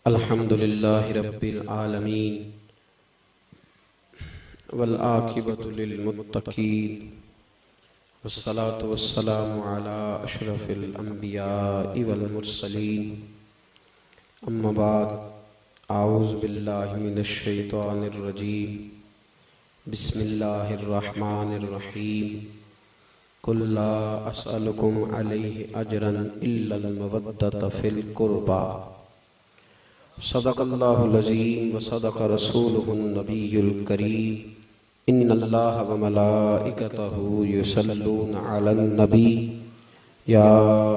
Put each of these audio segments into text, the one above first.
अल्हम्दुलिल्लाहि रब्बिल आलमीन वल आक़िबतु लिल मुत्तक़ीन वस्सलातु वस्सलामु अला अशरफिल अंबियाइ वल मुरसलीन अम्मा बाद आऊज़ु बिल्लाहि मिनश शैतानिर रजीम बिस्मिल्लाहिर रहमानिर रहीम कुल ला अस्अलुकुम अलैहि अजरन इल्लल मवद्दत फिल कुर्बा सदक़ल्लाहुल अज़ीम व सदक़ रसूलुहुन नबियुल करीम इन्नल्लाहा व मलाइकतहु युसल्लूना अलन नबी या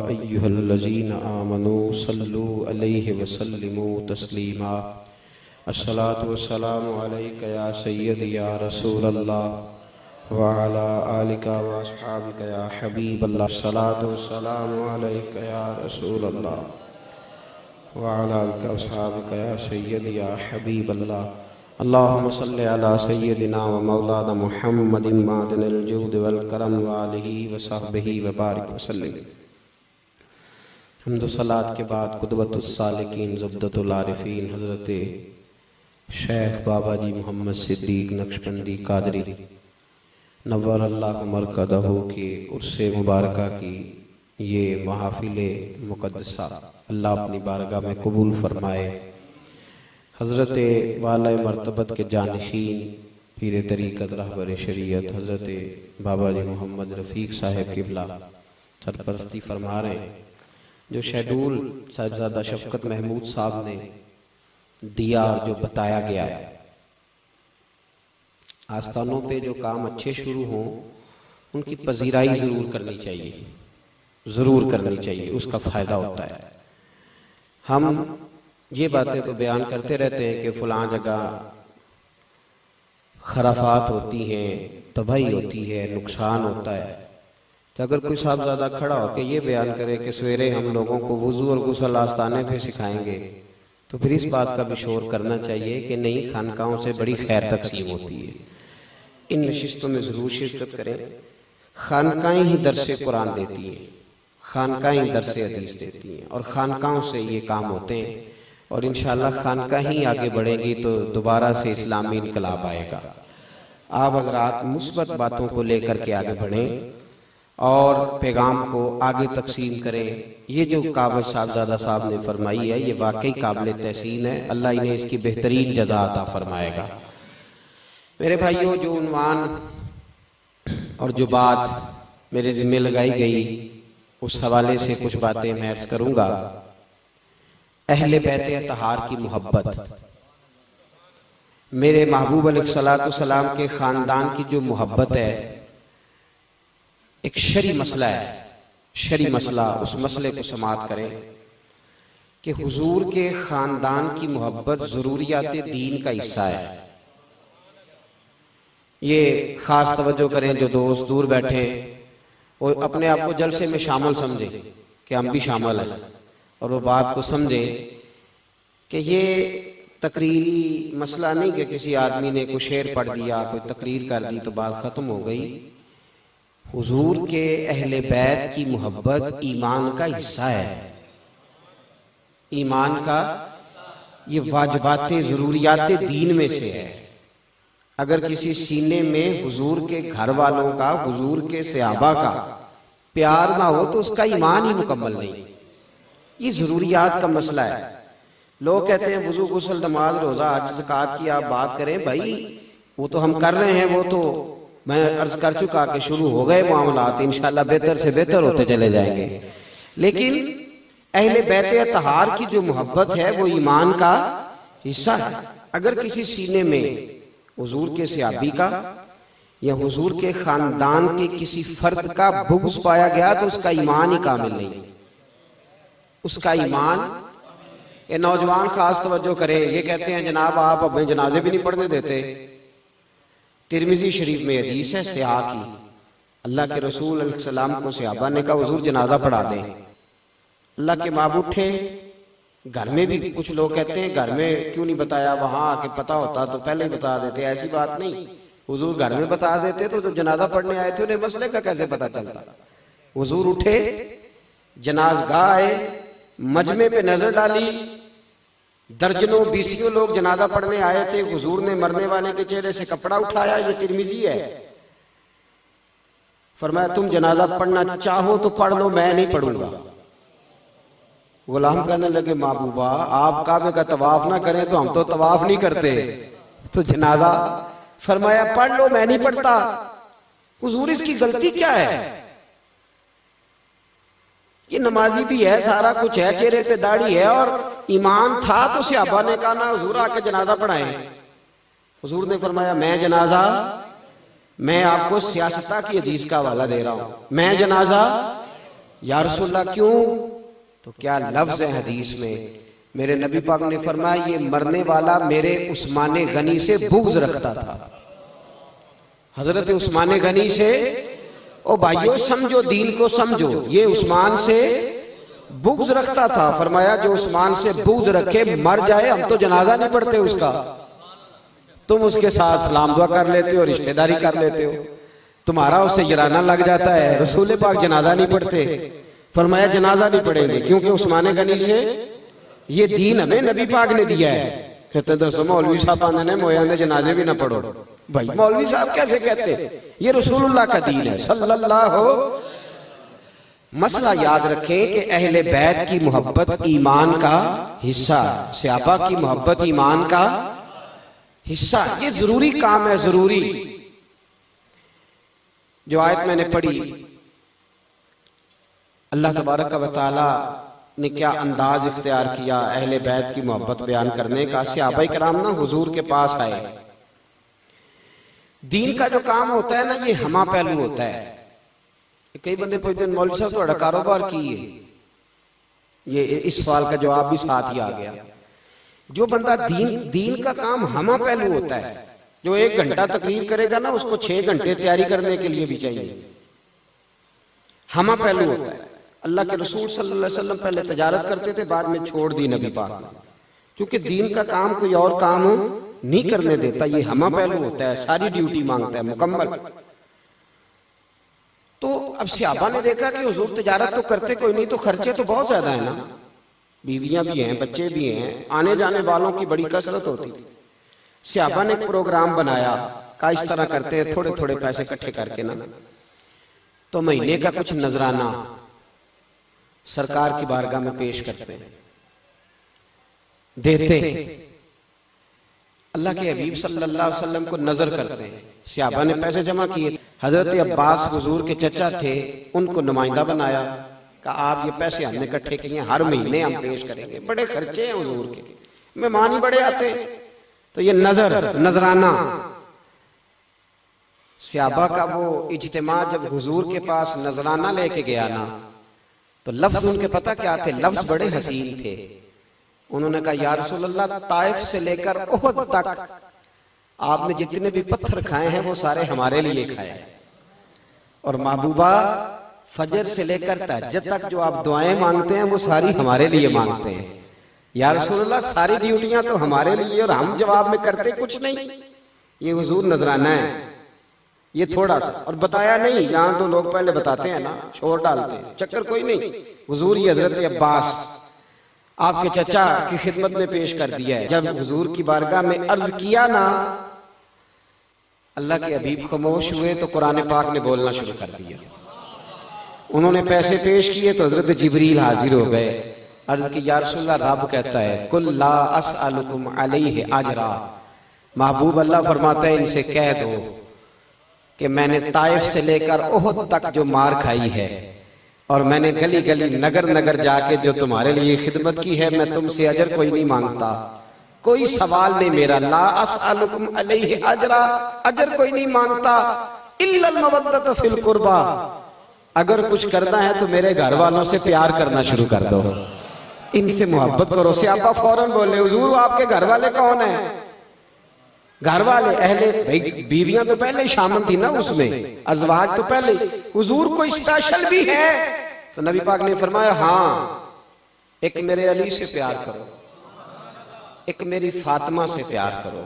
अय्युहल्लज़ीना आमनू सल्लू अलैहि व सल्लिमू तस्लीमा अस्सलातु वस्सलामु अलैका या सय्यदी या रसूलल्लाह व अला आलिका व अस्हाबिका या हबीबल्लाह अस्सलातु वस्सलामु अलैका या रसूलल्लाह व अला आलिका व अस्हाबिका या सय्यदी या हबीबल्लाह अल्लाहुम्मा सल्लि अला सय्यदिना व मौलाना मुहम्मदिन मादिनिल जूद वल करम व आलिहि व सहबिही व बारिक व सल्लिम। हम्दो सलात के बाद कुतबतुस सालिकीन ज़ुब्दतुल आरिफीन हज़रत शेख बाबा जी मोहम्मद सिद्दीक नक्शबंदी कादरी नव्वर अल्लाह मरकदहू की उर्से मुबारका की ये महफिल मुक़द्दसा अल्लाह अपनी बारगाह में कबूल फरमाए। हज़रत वाला मरतबत के जानशीन पीर तरीक़त रहबर शरीयत हज़रत बाबा जी मोहम्मद रफ़ीक साहिब क़िबला सरपरस्ती फरमा रहे हैं। जो शेड्यूल साहिबजादा शफ़क़त महमूद साहब ने दिया और जो बताया गया है, आस्थानों पे जो काम अच्छे शुरू हों उनकी पजीराई ज़रूर करनी चाहिए, ज़रूर करनी चाहिए, उसका फ़ायदा होता है। हम ये बातें तो बयान करते रहते हैं कि फ़लाँ जगह खराफात होती हैं, तबाही होती है, नुकसान होता है। तो अगर कोई साहबजादा खड़ा हो के ये बयान करे कि सवेरे हम लोगों को वज़ू और गुस्ल आस्ताने पे सिखाएंगे, तो फिर इस बात का भी शोर करना चाहिए कि नहीं, खानकाहों से बड़ी खैर तकसीम होती है। इन नशिस्तों में ज़रूर शिरकत करें। खानकाहें ही दरसे कुरान देती हैं, खानकाहें ही दरसे हदीस देती हैं और खानकाहों से ये काम होते हैं। और इंशाअल्लाह खानकाहें आगे बढ़ेंगी तो दोबारा से इस्लामी इनकलाब आएगा। आप हज़रात मुस्बत बातों को लेकर के आगे बढ़ें और पैगाम को आगे तकसीम करें। ये जो काबज साहबजादा साहब ने फरमाई है, ये वाकई काबिल तहसीन है। अल्लाह इन्हें इसकी बेहतरीन जज़ा अता फरमाएगा। मेरे भाइयों, जो उन्वान और जो बात मेरे ज़िम्मे लगाई गई उस हवाले से कुछ बातें मैं अर्ज़ करूँगा। अहले बैत अतहार की मोहब्बत, मेरे महबूब अलैहिस्सलाम के ख़ानदान की जो मोहब्बत है, एक शरी मसला है, शरी मसला। उस मसले को समाअत करें कि हुजूर के ख़ानदान की मोहब्बत ज़रूरियात दीन का हिस्सा है। ये ख़ास तवज्जो करें, जो दोस्त दूर बैठे वो अपने आप को जलसे में शामिल समझे कि हम भी शामिल हैं, और वो बात को समझे कि ये तकरीरी मसला नहीं कि किसी आदमी ने कोई शेर पढ़ दिया, कोई तकरीर कर दी तो बात ख़त्म हो गई। हुजूर के अहले बैत की मोहब्बत ईमान का हिस्सा है। ईमान का ये वाजिबात ज़रूरियात दीन में से है। अगर किसी सीने में हुजूर के घर वालों का, हुजूर के सहाबा का प्यार ना हो तो उसका ईमान ही मुकम्मल नहीं। ये ज़रूरियात का मसला है। लोग कहते हैं वज़ू गुस्ल नमाज रोज़ा हज ज़कात की आप बात करें, भाई वो तो हम कर रहे हैं, वो तो मैं अर्ज़ कर चुका कि शुरू हो गए मामलात, इंशाअल्लाह बेहतर से बेहतर होते चले जाएंगे। लेकिन अहले बैत अतहार की जो मोहब्बत है वो ईमान का हिस्सा है। अगर किसी सीने में हुजूर के सहाबी का या हुजूर के ख़ानदान के किसी फर्द का बुग़्ज़ पाया गया तो उसका ईमान ही कामिल नहीं, उसका ईमान। ये नौजवान खास तवज्जो करें, ये कहते हैं जनाब आप अपने जनाजे भी नहीं पढ़ने देते। तिरमिज़ी शरीफ में हदीस है सिहा की, अल्लाह के रसूल अलैहिस्सलाम को सहाबा ने कहा हुजूर जनाजा पढ़ा दें। अल्लाह के महबूब उठे, घर में भी कुछ लोग कहते हैं घर में क्यों नहीं बताया, वहां आके पता होता तो पहले ही बता देते। ऐसी बात नहीं, हुजूर घर में बता देते तो जो जनाजा पढ़ने आए थे उन्हें मसले का कैसे पता चलता। हुजूर उठे, जनाजगाह आए, मजमे पे नजर डाली, दर्जनों बीसियों लोग जनाजा पढ़ने आए थे, हुजूर ने मरने वाले के चेहरे से कपड़ा उठाया, ये तिरमिजी है। फरमाया तुम जनाजा पढ़ना चाहो तो पढ़ लो, मैं नहीं पढ़ूंगा। गुलाम कहने लगे महबूबा आप काबे का तवाफ ना करें तो हम तो तवाफ नहीं करते, तो जनाजा। फरमाया पढ़ लो, मैं नहीं पढ़ता। हुजूर इसकी गलती क्या है? ये नमाजी भी है, सारा कुछ है, चेहरे पे दाढ़ी है और ईमान था, तो सहाबा ने कहा ना हुजूर आके जनाजा पढ़ाएं। हुजूर ने फरमाया मैं जनाजा, मैं आपको सियासता की हदीस का हवाला दे रहा हूं, मैं जनाजा। या रसूलल्लाह क्यों? तो क्या लफ्ज है हदीस में, मेरे नबी पाक ने फरमाया ये मरने वाला मेरे उस्मान गनी से बुग़्ज़ रखता था। हजरत उस्मान गनी से, ओ भाइयों समझो, दीन को समझो, ये उस्मान से बुग़्ज़ रखता था। फरमाया जो उस्मान से बुग़्ज़ रखे मर जाए हम तो जनाजा नहीं पढ़ते उसका, तुम उसके साथ सलाम दुआ कर लेते हो, रिश्तेदारी कर लेते हो, तुम्हारा उससे जराना लग जाता है, रसूल पाक जनाजा नहीं पढ़ते। फरमाया जनाजा नहीं पढ़ेंगे क्योंकि उस्मान गनी से ये दीन हमें नबी पाक ने दिया है। कहते दसो मौलवी साहब आने ने मोया ने जनाजे भी ना पढ़ो। भाई मौलवी साहब कैसे कहते, ये रसूलुल्लाह का दीन है सल्लल्लाहु। मसला याद रखें कि अहले बैत की मोहब्बत ईमान का हिस्सा, सहाबा की मोहब्बत ईमान का हिस्सा, ये जरूरी काम है, जरूरी। जो आयत मैंने पढ़ी, अल्लाह तबारक व तआला ने क्या अंदाज इख्तियार किया अहले बैत की मोहब्बत बयान करने का। सहाबा कराम ना हुजूर के पास आए। दीन का जो काम होता है ना, ये हमा पहलू होता है। कई बंदे पूछते हैं मौलवी साहब थोड़ा कारोबार की है, ये इस सवाल का जवाब भी साथ ही आ गया। जो बंदा दीन का काम हमा पहलू होता है, जो 1 घंटा तकरीर करेगा ना उसको 6 घंटे तैयारी करने के लिए भी चाहिए, हमा पहलू होता है। अल्लाह के रसूल सल्लल्लाहु अलैहि वसल्लम पहले तजारत करते थे, बाद में छोड़ दी नबी पाक ने, क्योंकि दीन का काम कोई और काम नहीं करने देता, ये हमा पहलू होता है, सारी ड्यूटी मांगता है मुकम्मल। तो अब सहाबा ने देखा कि हुजूर तजारत तो करते कोई नहीं, तो खर्चे तो बहुत ज्यादा है ना, बीवियां भी हैं, बच्चे भी हैं, आने जाने वालों की बड़ी कसरत होती थी। सहाबा ने प्रोग्राम बनाया, का इस तरह करते हैं, थोड़े थोड़े पैसे इकट्ठे करके ना, तो महीने का कुछ नजराना सरकार की बारगाह में पेश करते हैं, देते हैं। अल्लाह के हबीब सल्लल्लाहु अलैहि वसल्लम को नजर करते हैं। सहाबा ने पैसे जमा किए, हजरत अब्बास हुजूर के चचा थे, उनको नुमाइंदा बनाया, कहा आप ये पैसे हमने इकट्ठे किए, हर महीने हम पेश करेंगे, बड़े खर्चे हैं हुजूर के, मेहमान ही बड़े आते हैं, तो ये नजराना। सहाबा का वो इज्तिमा जब हुजूर के पास नजराना लेके गया ना, तो लफ्ज उनके पता क्या थे, लफ्ज बड़े हसीन थे। उन्होंने कहा या रसूलल्लाह ताइफ से लेकर ओहद तक आपने जितने भी पत्थर खाए हैं वो सारे हमारे लिए खाए, और महबूबा फजर से लेकर तहज्जुद तक जो आप दुआएं मांगते हैं वो सारी हमारे लिए मांगते हैं। या रसूलल्लाह सारी ड्यूटियां तो हमारे लिए और हम जवाब में करते कुछ नहीं। ये हुजूर नजराना है, ये थोड़ा सा, और बताया नहीं। यहाँ तो लोग पहले बताते हैं ना, शोर डालते हैं, चक्कर कोई नहीं। हुजूर ये हजरत अब्बास आपके चचा की खिदमत में पेश कर दिया है। जब हुजूर की बारगाह में अर्ज किया ना, अल्लाह के हबीब खामोश हुए तो कुरान पाक ने बोलना शुरू कर दिया। उन्होंने पैसे पेश किए तो हजरत जिब्रील हाजिर हो गए। अर्ज की या रसूलल्लाह, रब कहता है कुल ला अस्अलुकुम अलैहि अजरा, महबूब अल्लाह फरमाता है इनसे कह दो कि मैंने ताइफ से लेकर ओहद तक जो मार खाई है, और मैंने गली गली नगर नगर जाके जो तुम्हारे लिए खिदमत की है, मैं तुमसे अजर कोई नहीं मांगता, कोई सवाल नहीं मेरा। ला अस्अलुकुम अलैहि अजरा, अजर कोई नहीं मांगता, इल्लल मवद्दत फिल कुर्बा, अगर कुछ करना है तो मेरे घर वालों से प्यार करना शुरू कर दो, इनसे मोहब्बत करो। सहाबा फौरन बोले हुजूर आपके घर वाले कौन है? घर वाले अहले, भाई बीवियां तो पहले ही शामिल थी ना उसमें, अजवाज तो पहले। हुजूर कोई स्पेशल भी है? तो नबी पाक ने फरमाया हाँ, एक मेरे अली से प्यार करो, एक मेरी फातिमा से प्यार करो,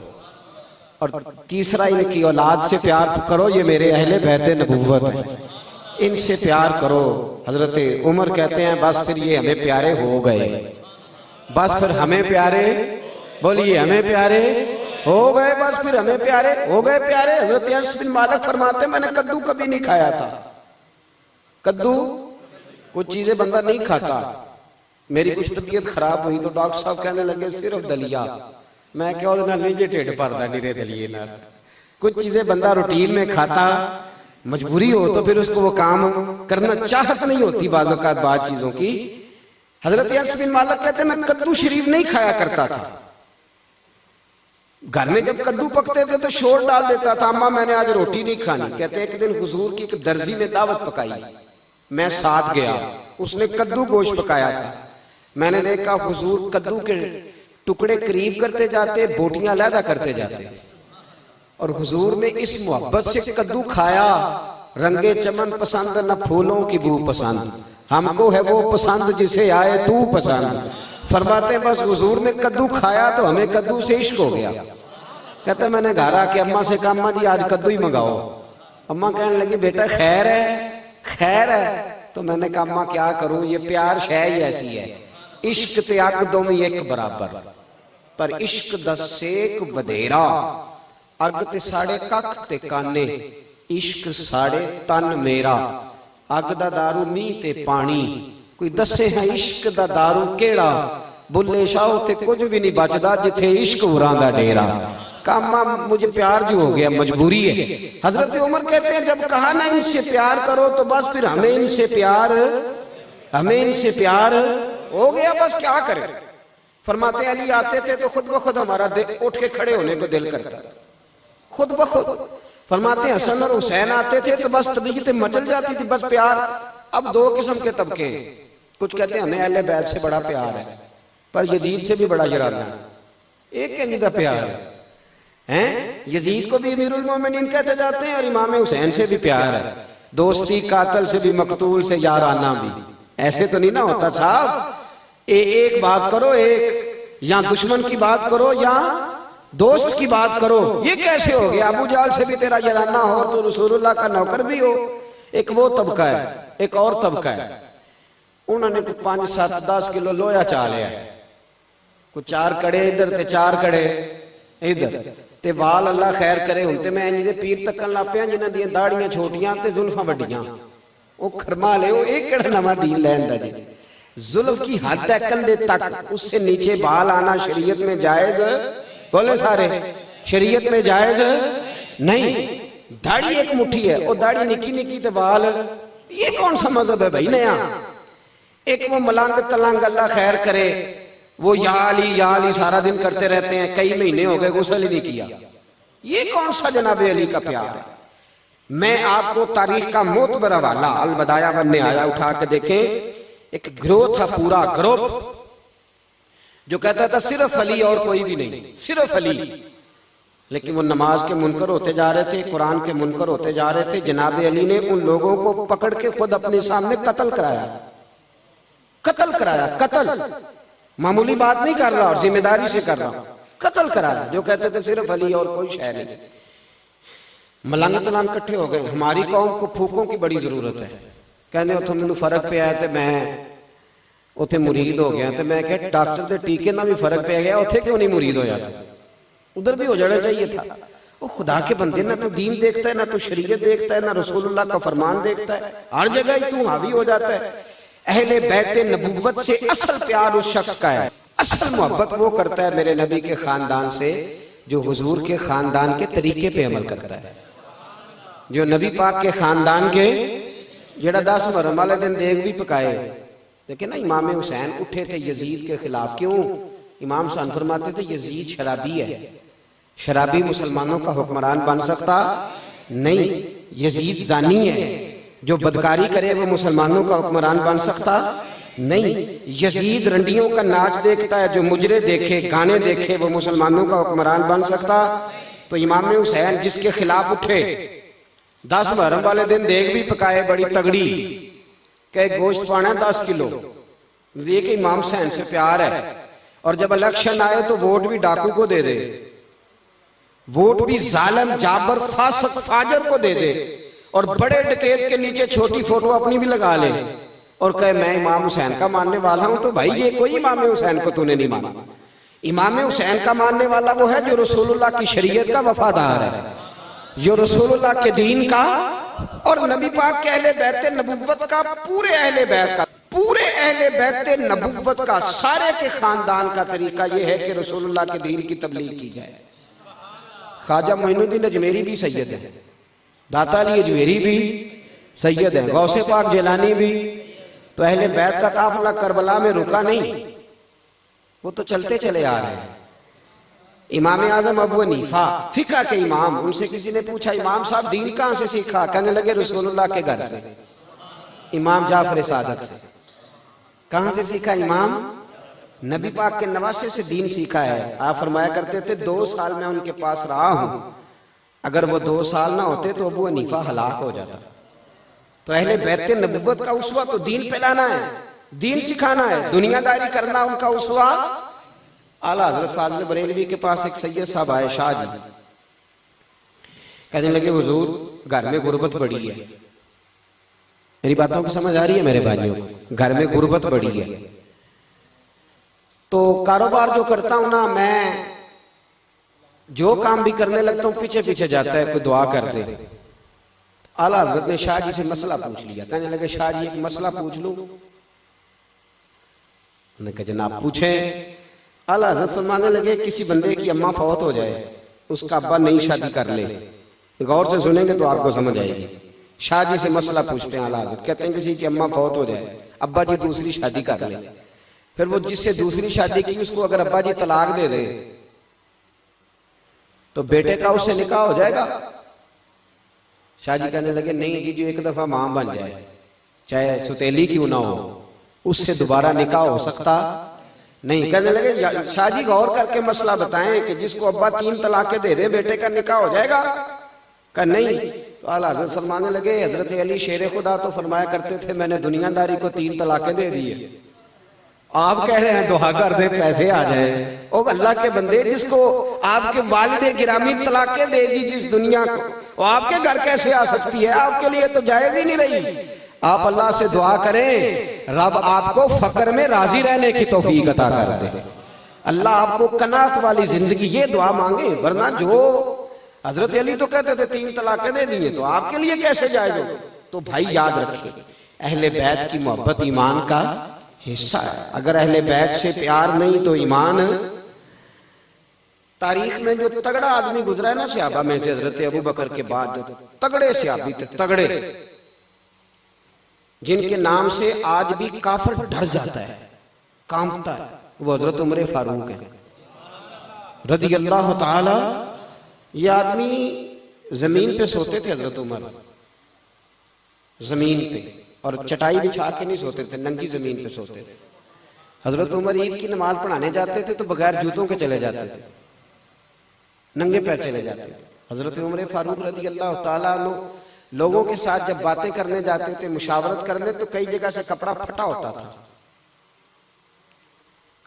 और तीसरा इनकी औलाद से प्यार करो, ये मेरे अहले बैत नबुव्वत है, इनसे प्यार करो। हजरत उमर कहते हैं बस फिर ये हमें प्यारे हो गए, बस फिर हमें प्यारे बोलिए हमें प्यारे हो गए, बस फिर हमें प्यारे हो गए प्यारे। हजरत अनस बिन मालिक फरमाते मैंने कद्दू कभी नहीं खाया था। कद्दू कुछ चीजें बंदा नहीं खाता। मेरी कुछ तबीयत खराब हुई तो डॉक्टर साहब कहने लगे सिर्फ दलिया। मैं क्या नहीं जे ढिड भरदा नीरे दलिए ना। कुछ चीजें बंदा रूटीन में खाता, मजबूरी हो तो फिर उसको वो काम करना चाहत नहीं होती बाज़ औक़ात बाद चीजों की। हजरत अनस बिन मालिक कहते मैं कद्दू शरीफ नहीं खाया करता था। घर में जब कद्दू पकते थे तो शोर डाल देता था, अम्मा मैंने आज रोटी नहीं खानी। कहते एक दिन हुजूर की एक दर्जी ने दावत पकाई, मैं साथ गया, उसने कद्दू गोश्त पकाया था। मैंने देखा हुजूर कद्दू के टुकड़े करीब करते जाते, बोटियां अलहदा करते जाते, और हुजूर ने इस मोहब्बत से कद्दू खाया। रंगे चमन पसंद न फूलों की बू पसंद, हमको है वो पसंद जिसे आए तू पसंद। फरमाते बस हुजूर ने कद्दू खाया तो हमें कद्दू से इश्क हो गया। कहते मैंने घर आके अम्मा से कहा अम्मा जी आज कद्दू ही मंगाओ। अम्मा कहने लगी बेटा खैर है खैर है। तो मैंने कहा अम्मा क्या करूं, ये प्यार शय ही ऐसी है, इश्क ते अग दोवें एक बराबर, पर इश्क दा सेक वधेरा। अग ते साढ़े कख ते काने, इश्क साढ़े तन मेरा। अग दा दारू मीह ते पानी, कोई दसे है इश्क दा दारू केड़ा। बुल्ले शाह ते कुछ भी नहीं बचदा जिथे इश्क उरां दा डेरा। कामा मुझे प्यार जो हो गया, मजबूरी है। हजरत उमर कहते हैं जब कहा ना इनसे प्यार करो तो बस फिर हमें इनसे प्यार हो गया, बस क्या करें। फरमाते अली आते थे तो खुद ब खुद हमारा उठ के खड़े होने को दिल करता, खुद ब खुद। फरमाते हसन और हुसैन आते थे तो बस तबीयतें मचल जाती थी, बस प्यार। अब दो किस्म के तबके हैं, कुछ कहते हैं हमें अहले बैत से बड़ा प्यार है, पर यजीद से भी बड़ा जराना है। एक कहने का प्यार है, यजीद को भी अमीरुल मोमिनीन कहते जाते हैं और इमाम हुसैन से भी प्यार है। दोस्ती कातल से भी मकतूल से याराना भी, ऐसे तो नहीं ना होता साहब। एक बात करो, एक या दुश्मन की बात करो या दोस्त की बात करो, ये कैसे हो गया। अबू जाल से भी तेरा जराना हो तो रसूलुल्लाह का नौकर भी हो। एक वो तबका है, एक और तबका है। उन्होंने 5, 7, 10 किलो लोया चा लिया, कुछ 4 कड़े इधर ते 4 कड़े इधर ते वाल अल्लाह खैर करे। हुण ते मैं इंज दे पीर तकन लग पिया जिन्हां दी दाड़ियां छोटियां ते जुल्फां वड्डियां। ओ खरमा ले ओ एक केड़ा नवां दीन लैंदा जी। जुल्फ की हद है कंधे तक, उससे नीचे बाल आना शरीयत में जायज, बोले सारे शरीयत में जायज नहीं। दाढ़ी एक मुट्ठी है, वो दाढ़ी निकी निकी ते बाल, ये कौन सा मजहब है भाई नया। एक वो मलंग तलंग अल्लाह खैर करे, वो या अली सारा दिन करते रहते हैं, कई महीने हो गए गुस्ल ही नहीं किया। ये कौन सा जनाबे अली का प्यार है। मैं आपको तारीख का मोतबर हवाला अल बदाया वन निहाया उठा के देखें। एक ग्रोह था, पूरा ग्रुप जो कहता था सिर्फ अली और कोई भी नहीं, सिर्फ अली। लेकिन वो नमाज के मुनकर होते जा रहे थे, कुरान के मुनकर होते जा रहे थे। जनाब अली ने उन लोगों को पकड़ के खुद अपने सामने कत्ल कराया, कत्ल मामूली बात नहीं कर रहा और जिम्मेदारी से कर रहा, कत्ल कराया। जो कहते थे सिर्फ अली और कोई शय नहीं। मलंग तलंग इकट्ठे हो गए। हमारी कौम को फूकों की बड़ी जरूरत है। कहने उतो मैनू फर्क पे आया तो मैं उथे मुरीद हो गया। तो मैं क्या डॉक्टर के टीके ना भी फर्क पे गया, उथे क्यों नहीं मुरीद होया था, उधर भी हो जाना चाहिए था। वो खुदा के बंदे ना तो दीन देखता है, ना तो शरीयत देखता है, ना रसूलुल्लाह का फरमान देखता है। हर जगह ही तू हावी हो जाता है। अहले बैत नबुव्वत से असल प्यार उस शख्स का है, असल मोहब्बत वो करता है मेरे नबी के खानदान से जो हुजूर के खानदान के तरीके पे अमल करता है। जो नबी पाक के खानदान के जेड़ा 10 मुहर्रम वाले दिन देग भी पकाए। लेकिन ना इमाम हुसैन उठे थे यजीद के खिलाफ। क्यों? इमाम हुसैन फरमाते थे यजीद शराबी है, शराबी मुसलमानों का हुक्मरान बन सकता नहीं। यजीद जानी है, जो बदकारी करे वो मुसलमानों का हुक्मरान बन सकता नहीं। यजीद रंडियों का नाच देखता है, जो मुजरे देखे गाने देखे वो मुसलमानों का हुक्मरान बन सकता। तो इमाम हुसैन जिसके खिलाफ उठे, 10 मुहर्रम वाले दिन देग भी पकाए बड़ी तगड़ी, कहे गोश्त पाना 10 किलो। ये कि इमाम हुसैन से प्यार है। और जब इलेक्शन आए तो वोट भी डाकू को दे दे, वोट भी जालिम जाबर फासिक फाजर को दे दे, और बड़े डकैत के नीचे छोटी फोटो अपनी भी लगा ले और कहे मैं इमाम हुसैन का मानने वाला हूं। तो भाई ये कोई इमाम हुसैन को तूने नहीं माना, इमाम हुसैन का मानने वाला वो है जो रसूलुल्लाह की शरीयत का वफादार है, जो रसूलुल्लाह के दीन का और नबी पाक के अहले बैत नबुव्वत का, पूरे अहले बैत का, पूरे अहले बैत नबुव्वत का, सारे के खानदान का तरीका यह है कि रसूलुल्लाह के दीन की तबलीग की जाए। ख्वाजा मोइनुद्दीन अजमेरी भी सैयद है, दाता अली अजमेरी भी सैयद है, गौसे पाक जिलानी भी। तो अहले बैत का काफिला करबला में रुका नहीं, वो तो चलते चले आ रहे हैं। इमाम आजम अबू हनीफा फिका के इमाम, उनसे किसी ने पूछा इमाम साहब दीन कहां से सीखा? कहने लगे रसूलुल्लाह के घर से, इमाम जाफर सादक से। कहां से सीखा? इमाम नबी पाक के नवासे से दीन सीखा है। आप फरमाया करते थे 2 साल मैं उनके पास रहा हूं, अगर वो 2 साल ना होते तो अबू हनीफा हलाक हो जाता। तो अहले बैत नबुव्वत का उसवा तो दीन फैलाना है, दीन सिखाना है, दुनियादारी करना उनका उसवा। आला हजरत फाजिल बरेलवी के पास एक सैयद साहब आए, शाह जी, कहने लगे हुजूर घर में गुर्बत बड़ी है। मेरी बातों की समझ आ रही है मेरे भाइयों? घर में गुर्बत बड़ी है, तो कारोबार जो करता हूं ना, मैं जो काम भी करने लगता हूं पीछे पीछे जाता है, कोई दुआ कर दे। आला हजरत ने शाह जी से मसला पूछ लिया। कहने लगे शाह जी एक मसला पूछ लूं? उन्होंने कहा जनाब पूछें। आला हजरत फरमाने लगे किसी बंदे की अम्मा फौत हो जाए, उसका अब्बा नई शादी कर ले, गौर से सुनेंगे तो आपको समझ आएगी। शाह जी से मसला पूछते हैं आला हजरत, कहते हैं किसी की अम्मा फौत हो जाए, अब्बा जी दूसरी शादी कर ले, फिर वो जिससे दूसरी शादी की उसको अगर अब्बा जी तलाक दे दे तो बेटे का उससे निकाह हो जाएगा? शाह जी कहने लगे नहीं जी, जो एक दफा मां बन जाए, चाहे सुतेली क्यों ना हो, उससे दोबारा निकाह हो सकता नहीं। कहने लगे शाह जी गौर करके मसला बताएं कि जिसको अब्बा 3 तलाकें दे दे बेटे का निकाह हो जाएगा? कहा नहीं। तो आला हजरत फरमाने लगे हजरत अली शेर खुदा तो फरमाया करते थे मैंने दुनियादारी को 3 तलाकें दे दी है, आप कह रहे हैं दुआ कर दे पैसे आ जाए। ओ अल्लाह के बंदे, जिसको आपके वालिदे गिरामी तलाकें दे दी जिस दुनिया को, वो आपके घर कैसे आ सकती है? आपके लिए तो जायज ही नहीं रही। आप अल्लाह से दुआ करें रब आपको फक्र में राजी रहने की तौफीक अता कर दे, अल्लाह आपको कनात वाली जिंदगी, ये दुआ मांगे। वरना जो हजरत अली तो कहते थे 3 तलाकें दे दी, तो आपके लिए कैसे जायज हो? तो भाई याद रखिए अहले बैत की मोहब्बत ईमान का हिस्सा है। अगर अहले बैत से प्यार नहीं तो ईमान। तारीख में जो तगड़ा आदमी गुजरा है ना सहाबा में से, हजरत अबू बकर के बाद जो तगड़े सहाबी थे, तगड़े, जिनके नाम से आज भी काफिर डर जाता है, कांपता है, वो हजरत उमर फारूक है रदी अल्लाह ताला। ये आदमी जमीन पे सोते थे हजरत उमर, जमीन पे, और चटाई बिछा के नहीं सोते थे, नंगी जमीन पे सोते थे। हजरत उमर ईद की नमाज पढ़ाने जाते थे तो बगैर जूतों के चले जाते थे, नंगे पैर चले जाते थे। हजरत उमर फारूक रदी अल्लाह ताला लोगों के साथ जब बातें करने जाते थे, मुशावरत करने, तो कई जगह से कपड़ा फटा होता था।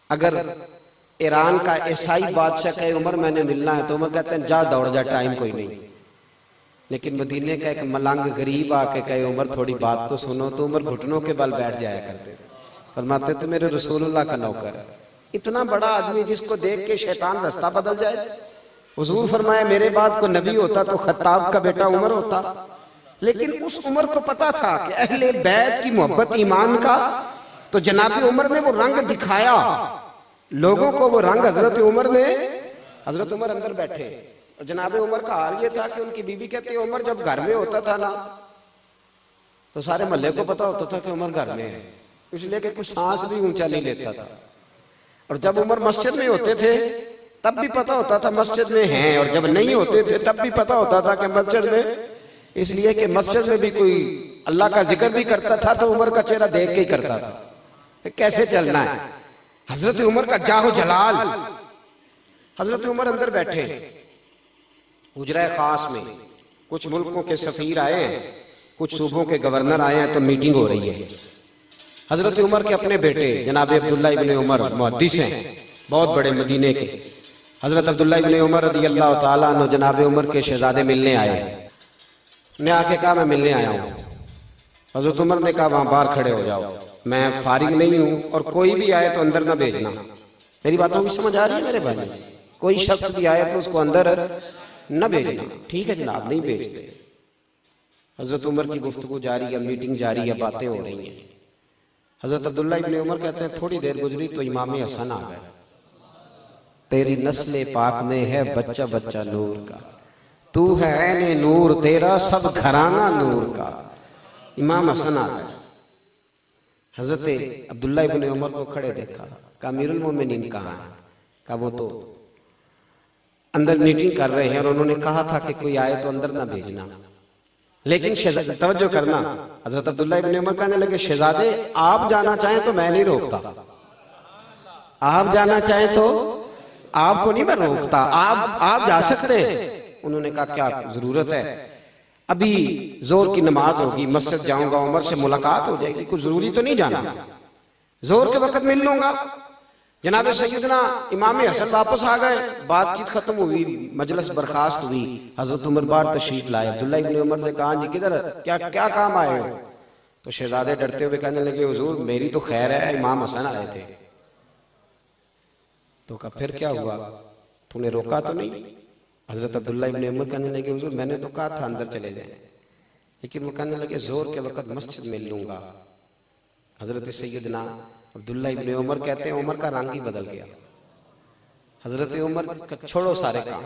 अगर ईरान का ईसाई बादशाह कहे उमर मैंने मिलना है, तो उमर कहते हैं जा दौड़ जा, टाइम कोई नहीं। लेकिन मदीने का एक मलंग गरीब आके कहे उमर थोड़ी बात तो सुनो, तो उमर घुटनों के बल बैठ जाया करते थे। फरमाते थे मेरे रसूलुल्लाह का नौकर है। इतना बड़ा आदमी जिसको देख के शैतान रास्ता बदल जाए। हुजूर फरमाया मेरे बाद को नबी होता तो खत्ताब का बेटा उमर होता। लेकिन उस उमर को पता था कि अहले बैत की मोहब्बत ईमान का, तो जनाब उमर ने वो रंग दिखाया लोगों को, वो रंग हजरत उमर ने, हजरत उमर अंदर बैठे और जनाब उमर का हाल ये था कि उनकी बीवी कहती है उमर जब घर में होता था ना तो सारे मोहल्ले को पता होता था कि उमर घर में है, इसलिए कि कुछ सांस भी ऊंचा नहीं लेता था। और जब उमर मस्जिद में होते थे तब भी पता होता था मस्जिद में हैं, और जब नहीं होते थे तब भी पता होता था कि मस्जिद में, इसलिए कि मस्जिद में भी कोई अल्लाह का जिक्र भी करता था तो उमर का चेहरा देख के ही करता था कैसे चलना है। हजरत उमर का जाहो जलाल। हजरत उमर अंदर बैठे हुजरा खास में, कुछ मुल्कों के सफीर आए हैं, कुछ सूबों के गवर्नर आए हैं, तो मीटिंग हो रही है। हजरत उमर के अपने बेटे जनाब अब्दुल्ला इब्ने उमर मुहद्दिस हैं, बहुत बड़े मदीने के। हजरत अब्दुल्ला इब्ने उमर रज़ी अल्लाह ताला अन्हु जनाब उमर के शहजादे मिलने आए। ने आके कहा मैं मिलने आया हूँ। हजरत उमर ने कहा वहां बाहर खड़े हो जाओ, मैं फारिग नहीं हूं और कोई भी आए तो अंदर ना भेजना। मेरी बातों की समझ आ रही है मेरे भाई? कोई शख्स भी आए तो उसको अंदर न भेजना। ठीक है जनाब, नहीं भेजते। हजरत उमर की गुफ्तगू जारी है, मीटिंग जारी है, बातें हो रही हैं। हजरत अब्दुल्ला इब्न उमर कहते हैं थोड़ी देर गुजरी तो इमाम हसन आ गए। तेरी नस्ल पाक में है बच्चा बच्चा नूर का, तू है ऐने नूर तेरा सब घराना नूर का। इमाम हसन आ गए। हजरत अब्दुल्ला इब्न उमर को खड़े देखा, कहा अमीरुल मोमिनीन कहाँ है? कहा वो तो अंदर मीटिंग कर रहे हैं और उन्होंने कहा था कि कोई आए तो अंदर ना भेजना। लेकिन तवज्जो करना, हजरत अब्दुल्ला इब्न उमर कहने लगे शहजादे आप जाना चाहें तो मैं नहीं रोकता, आप जाना चाहें तो आपको नहीं मैं रोकता, आप जा सकते हैं। उन्होंने कहा क्या जरूरत है, अभी जोर की नमाज होगी, मस्जिद जाऊंगा, उमर से मुलाकात हो जाएगी, कुछ जरूरी तो नहीं जाना, जोर के वक्त मिल लूंगा। जनाब सैयदना इमाम हसन वापस आ गए, बातचीत खत्म हुई, मजलिस बर्खास्त हुई। हजरत उमर बार तशरीफ लाए। अब्दुल्ला इब्न उमर से कहा जी किधर क्या क्या काम आए हो? तो शहजादे डरते हुए कहने लगे हुजूर मेरी तो खैर है, इमाम हसन आए थे। तो कहा फिर क्या हुआ, तूने रोका तो नहीं? हजरत अब्दुल्ला इब्न उमर कहने लगे हुजूर मैंने तो कहा था अंदर चले जाएं, लेकिन वो कहने लगे जोर के वक्त मस्जिद में लूंगा। हजरत सैयदना अब्दुल्ला इब्न उमर कहते हैं उमर का रंग ही बदल गया। हजरत उमर छोड़ो सारे काम,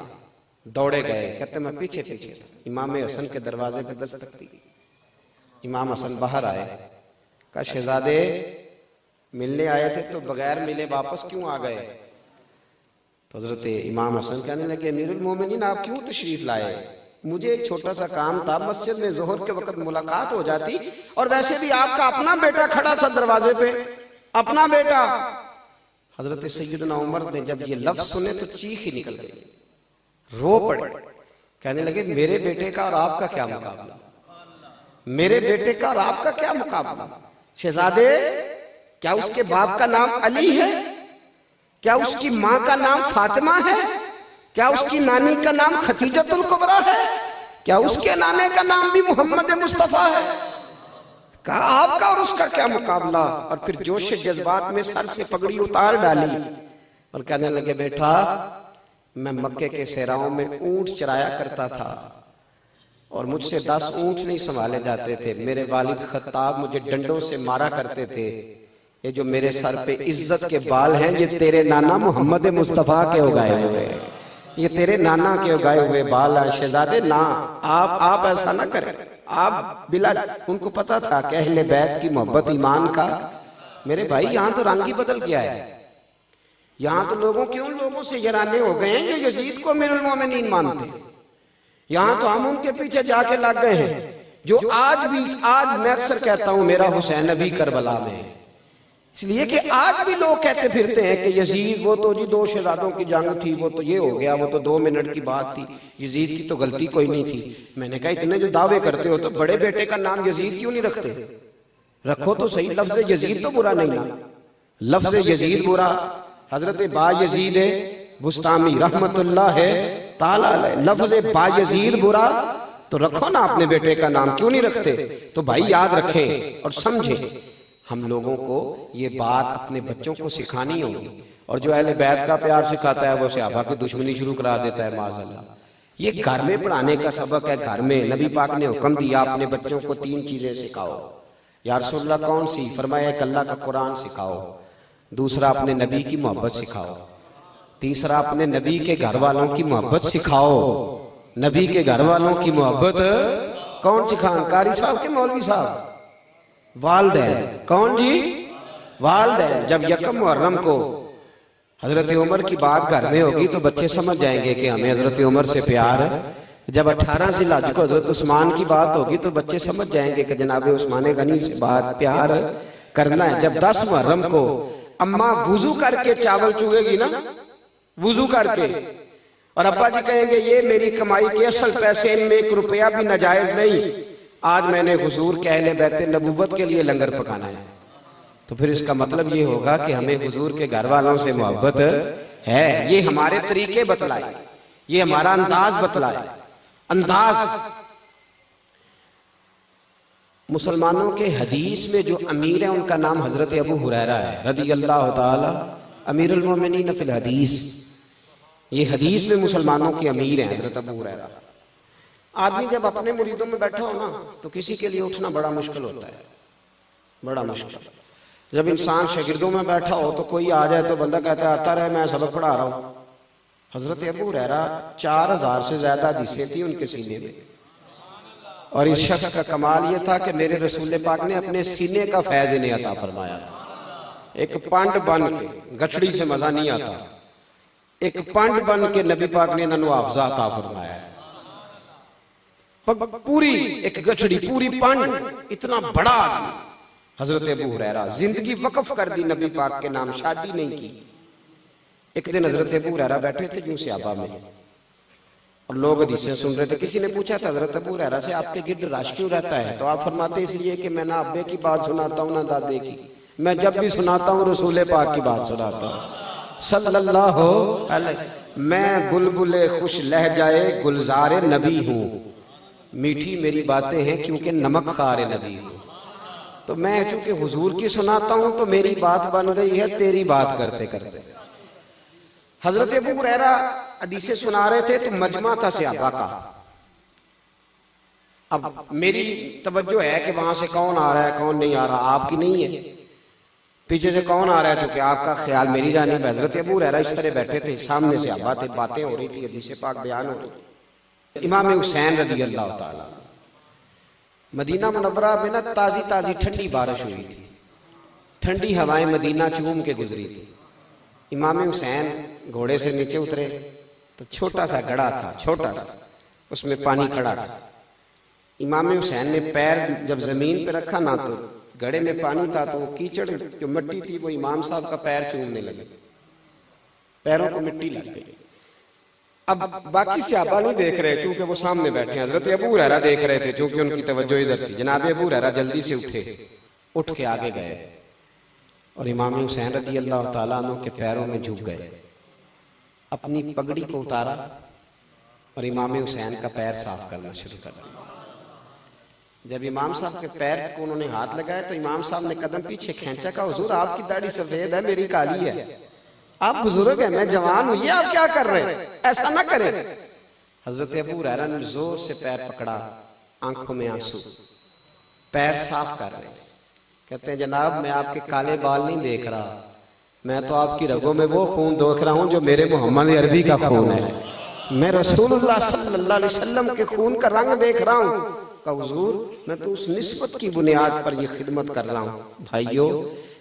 दौड़े गए। कहते मैं पीछे पीछे इमाम हसन के दरवाजे पे दस्तक दी। इमाम हसन बाहर आए। कहा शहजादे मिलने आए थे तो बगैर मिले वापस क्यों आ गए? तो हजरत इमाम हसन कहने लगे अमीरुल मोमिनीन आप क्यों तशरीफ लाए? मुझे एक छोटा सा काम था, मस्जिद में जोहर के वक्त मुलाकात हो जाती, और वैसे भी आपका अपना बेटा खड़ा था दरवाजे पे, अपना बेटा। हजरत सैयदना उमर ने जब ये लफ्ज सुने तो चीख ही निकल गई, रो पड़े। कहने लगे मेरे बेटे का और आपका क्या मुकाबला, मेरे बेटे का और आपका क्या मुकाबला? शहजादे क्या उसके बाप का नाम अली है? क्या उसकी माँ का नाम फातिमा है? क्या उसकी नानी का नाम खतीजतुल कुबरा है? क्या उसके नाने का नाम भी मोहम्मद मुस्तफा है? कहा आपका और उसका क्या मुकाबला? और फिर जोश जज्बात में सर से पगड़ी उतार डाली और कहने लगे बेटा मैं मक्के के सेराओं में ऊंट चराया करता था और मुझसे 10 ऊंट नहीं संभाले जाते थे। मेरे वालिद खत्ताब मुझे डंडों से मारा करते थे। ये जो मेरे सर पे इज्जत के बाल हैं ये तेरे नाना मोहम्मद मुस्तफा के उगाए हुए, ये तेरे नाना के उगाए हुए बाल हैं। शहजादे ना आप ऐसा ना करें। आप बिला उनको पता था कि अहले बैत की मोहब्बत ईमान का। मेरे भाई यहाँ तो रंग ही बदल गया है। यहाँ तो लोगों के उन लोगों से यराने हो गए हैं जो यजीद को अमीरुल मोमिनीन मानते। यहाँ तो हम उनके पीछे जाके लग गए हैं जो आज मैं अक्सर कहता हूँ मेरा हुसैन अभी करबला में है। इसलिए कि आज भी लोग कहते फिरते हैं कि यजीद वो तो जी 2 शहजादों की जंग थी, वो तो ये हो गया, वो तो 2 मिनट की बात थी, यजीद की तो गलती कोई नहीं थी। मैंने कहा इतने जो दावे करते हो तो बड़े बेटे का नाम यजीद क्यों नहीं रखते? रखो तो सही। लफ्ज यजीद तो बुरा नहीं ना, लफ्ज यजीद बुरा। हजरत बा यजीद बुस्तामी रहमतुल्लाह है ताला अलैह, लफ्ज बा यजीद बुरा तो रखो ना अपने बेटे का नाम, क्यों नहीं रखते? तो भाई याद रखें और समझें, हम लोगों को ये बात अपने बच्चों को सिखानी होगी। और जो अहले बैत का प्यार सिखाता है वो सहाबा की दुश्मनी शुरू करा देता है माज़अल्लाह। ये घर में पढ़ाने का सबक है। घर में नबी पाक ने हुक्म दिया अपने बच्चों को 3 चीजें सिखाओ। या रसूलुल्लाह कौन सी? फरमाया एक अल्लाह का कुरान सिखाओ, दूसरा अपने नबी की मोहब्बत सिखाओ, तीसरा अपने नबी के घर वालों की मोहब्बत सिखाओ। नबी के घर वालों की मोहब्बत कौन सिखान? कारी साहब के मौलवी साहब? वालिदैन। कौन जी? वालिदैन। जब यकम मुहर्रम को हजरत उमर की बात घर में होगी तो बच्चे समझ जाएंगे कि हमें हजरत उमर से प्यार है। जब 18 ज़िलहज को हजरत उस्मान की बात होगी तो बच्चे समझ जाएंगे कि जनाब उस्मान गनी से बात प्यार करना है। जब 10 मुहर्रम को अम्मा वुजू करके चावल चुगेगी ना, वुजू करके, और अब्बा जी कहेंगे ये मेरी कमाई के असल पैसे, इनमें 1 रुपया भी नाजायज नहीं, आज मैंने हुजूर के अहले बैत नबुव्वत के लिए लंगर पकाना है, तो फिर इसका मतलब ये होगा कि हमें हुजूर के घर वालों से मोहब्बत है। ये हमारे तरीके बतलाए, ये हमारा अंदाज बतलाए। अंदाज मुसलमानों के हदीस में जो अमीर है उनका नाम हजरत अबू हुरैरा है रज़ी अल्लाह ताला अमीरुल मोमिनीन फिल हदीस, ये हदीस में मुसलमानों के अमीर हैं हजरत अबू हुरैरा। आदमी जब अपने मुरीदों में बैठा हो ना तो किसी के लिए उठना बड़ा मुश्किल होता है, बड़ा मुश्किल। जब इंसान शागिर्दों में बैठा हो तो कोई आ जाए तो बंदा कहता है आता रहे, मैं सबक पढ़ा रहा हूँ। हजरत अबू हुरैरा 4000 से ज्यादा हदीसें थी उनके सीने में, और इस शख्स का कमाल ये था कि मेरे रसूल पाक ने अपने सीने का फैज इन्हें अता फरमाया। एक पंड बन के, गठड़ी से मजा नहीं आता, एक पंड बन के नबी पाक ने इन्होंने हाफजा अता फरमाया। पूरी एक गठड़ी, पूरी पंड, इतना बड़ा आदमी हजरत अबू हुरैरा, जिंदगी वक्फ कर दी नबी पाक के नाम, शादी नहीं की। एक दिन हजरत अबू हुरैरा बैठे थे यूं सहाबा में और लोग हदीसें सुन रहे थे। किसी ने पूछा था हजरत अबू हुरैरा से, आपके गिर्द रश क्यों रहता है? तो आप फरमाते इसलिए कि मैं ना अब्बे की बात सुनाता हूँ ना दादे की, मैं जब भी सुनाता हूँ रसूल पाक की बात सुनाता हूँ सल्लल्लाहु अलैहि। मैं बुलबुले खुश लहजाए गुलजारे नबी हूँ, मीठी मेरी बातें हैं क्योंकि नमक खारे नबी हूँ। तो मैं चूंकि हुजूर की सुनाता हूँ तो मेरी बात बन गई है तेरी बात करते करते। हजरत अबू हुरैरा हदीसें सुना रहे थे तो मजमा था सहाबा का। अब मेरी तवज्जो है कि वहां से कौन आ रहा है कौन नहीं आ रहा, आपकी नहीं है। पीछे से कौन आ रहा है क्योंकि आपका ख्याल मेरी जानिब। हजरत अबू हुरैरा इस तरह बैठे थे, सामने से सहाबा थे, बातें हो रही थी, हदीसें पाक बयान हो रही थी। इमाम हुसैन रज़ी अल्लाह ताला, मदीना मुनव्वरा में ना ताजी ताजी ठंडी बारिश हुई थी, ठंडी हवाएं मदीना चूम के गुजरी थी। इमाम हुसैन घोड़े से नीचे उतरे तो छोटा सा गड़ा था, छोटा सा, उसमें पानी खड़ा था। इमाम हुसैन ने पैर जब जमीन पे रखा ना तो गड़े में पानी था, तो वो कीचड़ जो मिट्टी थी वो इमाम साहब का पैर चूमने लगे, पैरों को मिट्टी लग गई। अब बाकी सहाबा नहीं देख रहे क्योंकि वो सामने बैठे। हजरत अबू हुरैरा देख रहे थे क्योंकि उनकी तवज्जो इधर थी। जनाब अबू हुरैरा जल्दी से उठे, उठ के आगे गए और इमाम हुसैन रज़ी अल्लाह ताला अन्हु के पैरों में झुक गए, अपनी पगड़ी को उतारा और इमाम हुसैन का पैर साफ करना शुरू कर दिया। जब इमाम साहब के पैर को उन्होंने हाथ लगाया तो इमाम साहब ने कदम पीछे खींचा, कहा हुजूर आपकी दाढ़ी सफेद है मेरी काली है, आप बुजुर्ग हैं मैं जवान हूं, ये आप क्या कर रहे हैं, ऐसा ना करें। हजरत अबू हुरैरा ने जोर से पैर पकड़ा, आंखों में आंसू, पैर साफ कर रहे। कहते हैं जनाब मैं आपके काले बाल नहीं देख रहा, मैं तो आपकी रगों में वो खून देख रहा हूं जो मेरे मोहम्मद अरबी का खून है, मैं रसूलुल्लाह सल्लल्लाहु अलैहि वसल्लम के खून का रंग देख रहा हूं। कहा हुजूर मैं तो उस निस्बत की बुनियाद पर ये खिदमत कर रहा हूं। भाइयों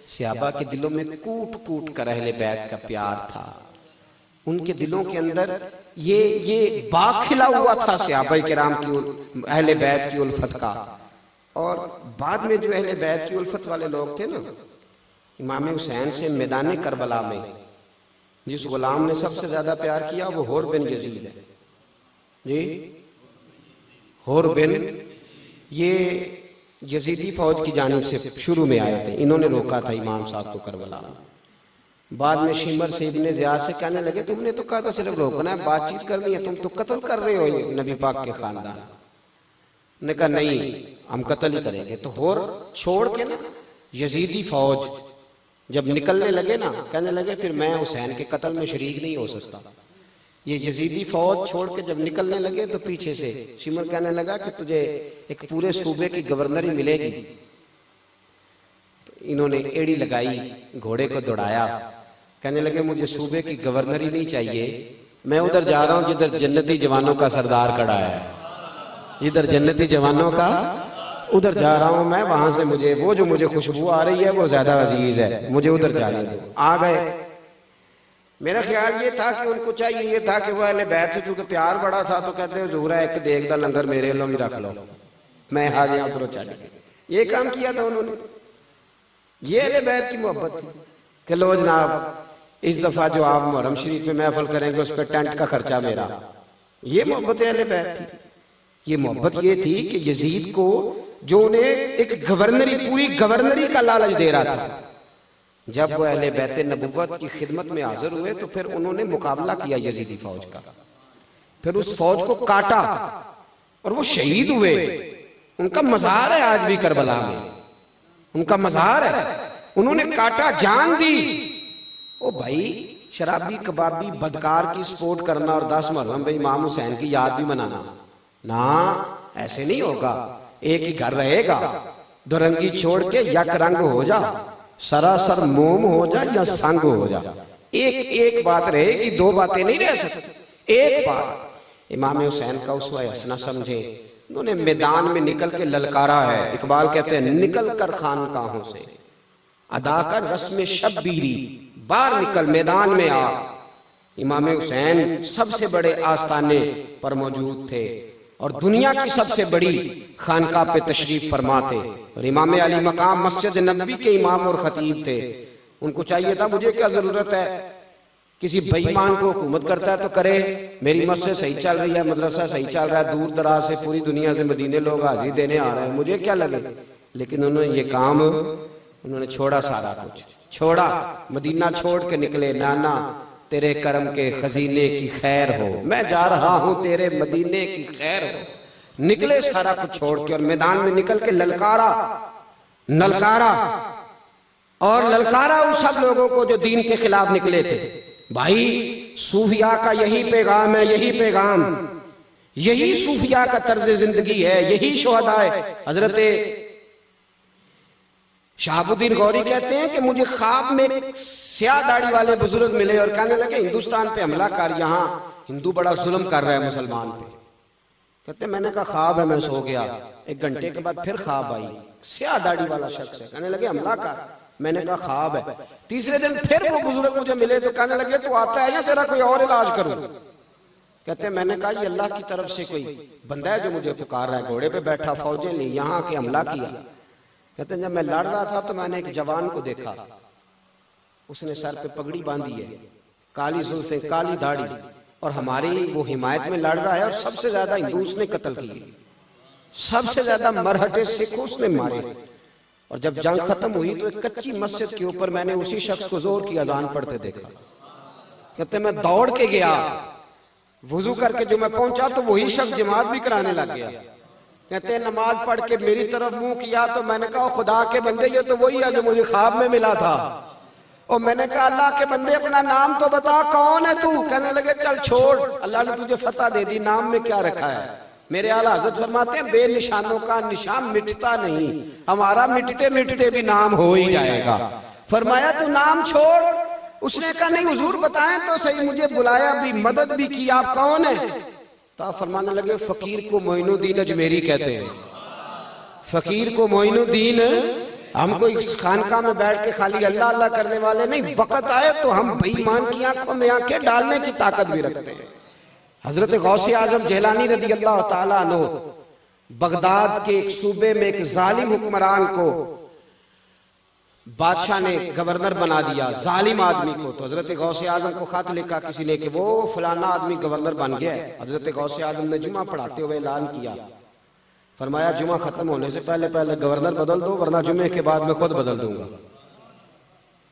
सहाबा के दिलों में कूट कूट कर अहले बैत का प्यार था, उनके दिलों के अंदर ये बाग खिला हुआ था सहाबा किराम की, अहले बैत की उल्फत का। और बाद में जो अहले बैत की उल्फत वाले लोग थे ना, इमाम हुसैन से मैदान करबला में जिस गुलाम ने सबसे ज्यादा प्यार किया वो हुर बिन यजीद है जी, हुर बिन, ये यजीदी फौज की जानिब से शुरू में आए थे, इन्होंने रोका था इमाम साहब को करबला में। बाद में शिमर से इब्ने ज़ियाद से कहने लगे तुमने तो कहा था सिर्फ रोकना है, बातचीत करनी है, तुम तो कत्ल कर रहे हो नबी पाक के खानदान ने। कहा नहीं हम कत्ल ही करेंगे। तो होर छोड़ के ना यजीदी फौज जब निकलने लगे ना, कहने लगे फिर मैं हुसैन के कत्ल में शरीक नहीं हो सकता। ये यजीदी फौज छोड़ के जब निकलने लगे तो पीछे से शिमर कहने लगा कि तुझे एक पूरे सूबे की गवर्नरी मिलेगी। तो इन्होंने एड़ी लगाई, घोड़े को दौड़ाया, कहने लगे मुझे सूबे की गवर्नरी नहीं चाहिए, मैं उधर जा रहा हूं जिधर जन्नती जवानों का सरदार खड़ा है, जिधर जन्नती जवानों का, उधर जा रहा हूं मैं, वहां से मुझे वो जो मुझे खुशबू आ रही है वो ज्यादा अजीज है, मुझे उधर जाने दो। आ गए। मेरा ख्याल ये था कि उनको चाहिए ये था कि वह अहले बैत से चूंकि प्यार बड़ा था तो कहते हैं हुजूर एक देख दा लंगर मेरे लो भी रख लो, मैं आ गया उधर चल गए। ये काम किया था उन्होंने। ये अहले बैत की मोहब्बत थी कि लो जनाब इस दफा जो आप मुहर्रम शरीफ में महफिल करेंगे उस पर टेंट का खर्चा मेरा। ये मोहब्बत अहले बैत थी। ये मोहब्बत ये थी कि यजीद को जो उन्हें एक गवर्नरी, पूरी गवर्नरी का लालच दे रहा था, जब वो अहले बैत नबुव्वत की खिदमत में हाजिर हुए तो फिर उन्होंने मुकाबला किया यजीदी फौज का, फिर उस फौज को काटा और वो शहीद हुए। उनका मज़ार है आज भी करबला में, उनका मज़ार है। उन्होंने काटा, जान दी, ओ भाई, शराबी कबाबी बदकार की सपोर्ट करना और 10 मुहर्रम पे इमाम हुसैन की याद भी मनाना, ना ऐसे नहीं होगा। एक ही घर रहेगा, दुरंगी छोड़ के यक रंग हो जा, सरासर मोम हो जा या संग हो जा। एक बात रहेगी, दो बातें नहीं रह सकती। एक बात इमाम हुसैन का उसवा हसना समझे, उन्होंने मैदान में निकल के ललकारा है। इकबाल कहते हैं निकल कर खानकाहों से अदा कर रस्म शब्बीरी, बाहर निकल मैदान में आ। इमाम हुसैन सबसे बड़े आस्थाने पर मौजूद थे और दुनिया की सबसे बड़ी खानका पे तशरीफ फरमाते। और इमाम अली मकाम मस्जिद नबवी के इमाम और खतीब थे। उनको चाहिए था, मुझे क्या जरूरत है, किसी बेईमान को हुकूमत करता है तो करे, मेरी मस्जिद सही चल रही है, मदरसा सही चल रहा है, दूर दराज से पूरी दुनिया से मदीने लोग हाजिरी देने आ रहे हैं, मुझे क्या लगे। लेकिन उन्होंने ये काम उन्होंने छोड़ा, सारा कुछ छोड़ा, मदीना छोड़ के निकले। नाना तेरे करम के खजीने की खैर हो, मैं जा रहा हूं तेरे मदीने की खैर हो। निकले सारा कुछ छोड़ के और मैदान में निकल के ललकारा और ललकारा उन सब लोगों को जो दीन के खिलाफ निकले थे। भाई सूफिया का यही पैगाम है, यही पैगाम, यही सूफिया का तर्ज जिंदगी है, यही शुहदा है। हजरत शहाबुद्दीन गौरी कहते हैं कि मुझे ख्वाब में स्याह दाढ़ी वाले बुजुर्ग मिले और कहने लगे हिंदुस्तान पे हमला कर, यहाँ हिंदू बड़ा जुल्म कर रहा है मुसलमान पे। कहते मैंने कहा ख्वाब है, मैं सो गया। 1 घंटे के बाद फिर ख्वाब आई, स्याह दाढ़ी वाला शख्स है, कहने लगे हमला कर, मैंने कहा ख्वाब है। तीसरे दिन फिर वो बुजुर्ग मुझे मिले तो कहने लगे तू आता है या तेरा कोई और इलाज करूं। कहते मैंने कहा ये अल्लाह की तरफ से कोई बंदा है जो मुझे पुकार रहा है, घोड़े पे बैठा, फौजें ली, यहाँ के हमला किया। कहते जब मैं लड़ रहा था तो मैंने एक जवान को देखा, उसने सर पे पगड़ी बांधी है, काली जुल्फे, काली दाढ़ी, और हमारी वो हिमायत में लड़ रहा है। और सबसे ज्यादा हिंदू उसने कत्ल किए, सबसे ज्यादा मरहटे सिख उसने मारे। और जब जंग खत्म हुई तो एक कच्ची मस्जिद के ऊपर मैंने उसी शख्स को जोर की अजान पढ़ते देखा। कहते मैं दौड़ के गया, वुजू करके जो मैं पहुंचा तो वही शख्स जमात भी कराने लग गया। कहते नमाज पढ़ के मेरी तरफ मुंह किया तो मैंने कहा खुदा के बंदे ये तो वही है जो मुझे ख्वाब में मिला था। और मैंने कहा अल्लाह के बंदे अपना नाम तो बता, कौन है तू। कहने लगे चल छोड़, अल्लाह ने तुझे फतह दे दी, नाम में क्या रखा है। मेरे आला हज़रत फरमाते हैं बेनिशानों का निशान मिटता नहीं, हमारा मिटते मिटते भी नाम हो ही जाएगा। फरमाया तू नाम छोड़। उसने कहा नहीं हुजूर बताएं तो सही, मुझे बुलाया भी, मदद भी की, आप कौन है। तो आप फरमाने लगे फकीर को मोइनुद्दीन अजमेरी कहते हैं, फकीर को मोइनुद्दीन। हम कोई खानका में बैठ के खाली अल्लाह अल्लाह करने वाले नहीं, वक्त आए तो हम बेईमान की आंखों में आंखें डालने की ताकत भी रखते हैं। हजरत गौसे आजम जेलानी रदी अल्लाह ताला अन्हु बगदाद के एक सूबे में एक जालिम हुक्मरान को बादशाह ने गवर्नर बना दिया, जालिम आदमी को। तो हजरत गौसे आजम को खत लिखा किसी ने कि वो फलाना आदमी गवर्नर बन गया है। हजरत गौसे आजम ने जुमा पढ़ाते हुए ऐलान किया, फरमाया जुमा खत्म होने से पहले पहले गवर्नर बदल दो, वरना जुमे के बाद मैं खुद बदल दूंगा,